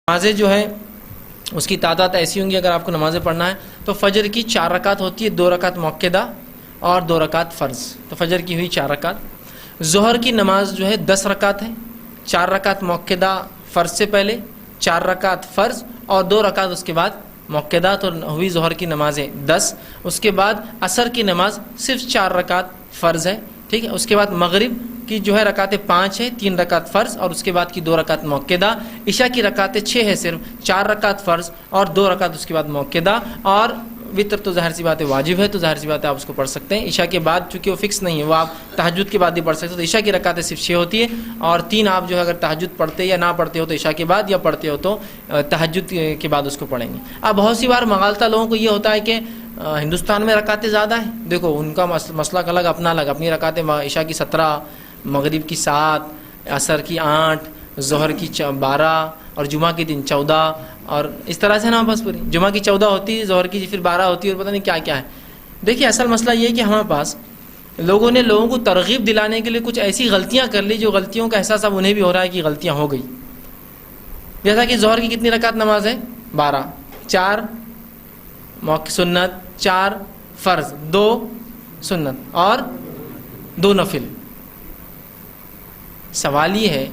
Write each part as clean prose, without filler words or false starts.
نمازیں جو ہے اس کی تعداد ایسی ہوں گی، اگر آپ کو نمازیں پڑھنا ہے تو فجر کی 4 رکعت ہوتی ہے، 2 رکعت مؤکدہ اور 2 رکعت فرض، تو فجر کی ہوئی 4 رکعت۔ ظہر کی نماز جو ہے 10 رکعت ہے، 4 رکعت مؤکدہ فرض سے پہلے، 4 رکعت فرض اور 2 رکعت اس کے بعد مؤکدہ، تو ہوئی ظہر کی نمازیں 10۔ اس کے بعد عصر کی نماز صرف 4 رکعت فرض ہے، ٹھیک ہے۔ اس کے بعد مغرب کی جو ہے رکعتیں 5 ہے، 3 رکعت فرض اور اس کے بعد کی 2 رکعت مؤکدہ۔ عشاء کی رکعتیں 6 ہے، صرف 4 رکعت فرض اور 2 رکعت اس کے بعد مؤکدہ۔ اور وتر تو ظاہر سی بات ہے واجب ہے، تو ظاہر سی بات ہے آپ اس کو پڑھ سکتے ہیں۔ عشاء کے بعد چونکہ وہ فکس نہیں ہے، وہ آپ تہجد کے بعد بھی پڑھ سکتے ہو، تو عشاء کی رکعتیں صرف 6 ہوتی ہے، اور 3 آپ جو ہے اگر تہجد پڑھتے یا نہ پڑھتے ہو تو عشاء کے بعد، یا پڑھتے ہو تو تہجد کے بعد اس کو پڑھیں گے۔ اب بہت سی بار مغالطہ لوگوں کو یہ ہوتا ہے کہ ہندوستان میں رکعتیں زیادہ ہیں، دیکھو ان کا مسلک الگ، اپنا الگ، اپنی رکعتیں عشاء کی 17، مغرب کی 7، عصر کی 8، ظہر کی 12 اور جمعہ کے دن 14، اور اس طرح سے نا بس پوری جمعہ کی 14 ہوتی ہے، ظہر کی پھر 12 ہوتی ہے، اور پتہ نہیں کیا کیا ہے۔ دیکھیے اصل مسئلہ یہ ہے کہ ہمارے پاس لوگوں نے لوگوں کو ترغیب دلانے کے لیے کچھ ایسی غلطیاں کر لی جو غلطیوں کا احساس اب انہیں بھی ہو رہا ہے کہ غلطیاں ہو گئی۔ جیسا کہ ظہر کی کتنی رکعت نماز ہے؟ 12، 4 سنت، 4 فرض، 2 سنت اور 2 نفل۔ سوال یہ ہے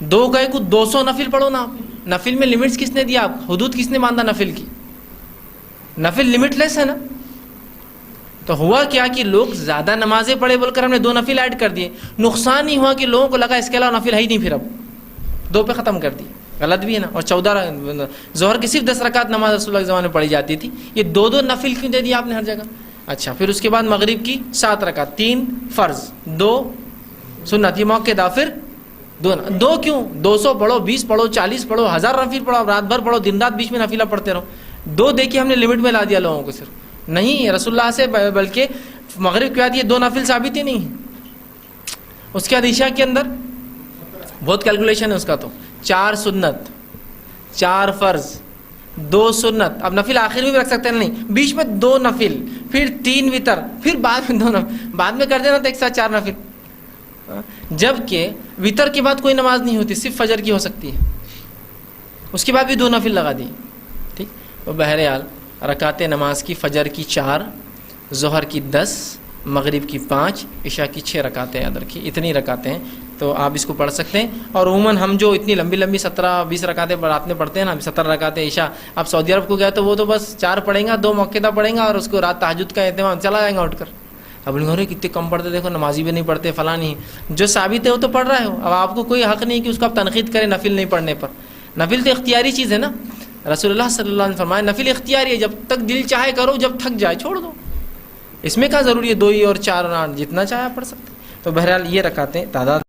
2 گئے کو 200 نفل پڑھو نا آپ، نفل میں لمٹس کس نے دیا؟ آپ حدود کس نے باندھا نفل کی؟ نفل لمٹ لیس ہے نا۔ تو ہوا کیا کہ لوگ زیادہ نمازیں پڑھے بول کر ہم نے 2 نفل ایڈ کر دیے، نقصان نہیں ہوا کہ لوگوں کو لگا اس کے علاوہ نفل ہے ہی نہیں، پھر اب 2 پہ ختم کر دی، غلط بھی ہے نا۔ اور 14 ظہر کی صرف 10 رکعت نماز رسول اللہ کے زمانے میں پڑھی جاتی تھی، یہ 2 نفل کیوں دے دیا آپ نے ہر جگہ؟ اچھا، پھر اس کے بعد مغرب کی 7 رکعت، 3 فرض، 2 سنت، یہ موقع، پھر 2 کیوں؟ 200 پڑھو، 20 پڑھو، 40 پڑھو، 1000 نفل پڑھو، رات بھر پڑھو، دن رات بیچ میں نفلہ پڑھتے رہو۔ 2 دیکھیے ہم نے لمٹ میں لا دیا لوگوں کو، صرف نہیں رسول اللہ سے، بلکہ مغرب کے بعد یہ 2 نفل ثابت ہی نہیں ہے۔ اس کے بعد عشاء کے اندر بہت کیلکولیشن ہے اس کا، تو 4 سنت، 4 فرض، 2 سنت، اب نفل آخر میں بھی رکھ سکتے ہیں، نہیں بیچ میں 2 نفل، پھر 3 وتر، پھر بعد میں 2 نفل، بعد میں کر دینا تو ایک ساتھ 4 نفل۔ جبکہ وتر کے بعد کوئی نماز نہیں ہوتی، صرف فجر کی ہو سکتی ہے، اس کے بعد بھی 2 نفل لگا دی، ٹھیک۔ تو بہرحال رکعتیں نماز کی فجر کی 4، ظہر کی 10، مغرب کی 5، عشاء کی 6 رکعتیں یاد رکھیے، اتنی رکعتیں ہیں، تو آپ اس کو پڑھ سکتے ہیں۔ اور عموماً ہم جو اتنی لمبی لمبی 17-20 رکعتیں رات میں پڑھتے ہیں نا، 17 رکعتیں عشاء، اب سعودی عرب کو گیا تو وہ تو بس 4 پڑھیں گا، 2 مؤکدہ پڑھیں گا، اور اس کو رات تہجد کا اہتمام، چلا جائیں گا اٹھ کر۔ اب ان کو کتنے کم پڑھتے، دیکھو نمازی بھی نہیں پڑھتے، فلاں نہیں، جو ثابت ہے وہ تو پڑھ رہے ہو۔ اب آپ کو کوئی حق نہیں کہ اس کو آپ تنقید کریں نفل نہیں پڑھنے پر، نفل تو اختیاری چیز ہے نا۔ رسول اللہ صلی اللہ علیہ وسلم فرمایا نفل اختیاری ہے، جب تک دل چاہے کرو، جب تھک جائے چھوڑ دو، اس میں کیا ضروری ہے 2 ہی اور 4 جتنا چاہے آپ پڑھ سکتے۔ تو بہرحال یہ رکعتیں تعداد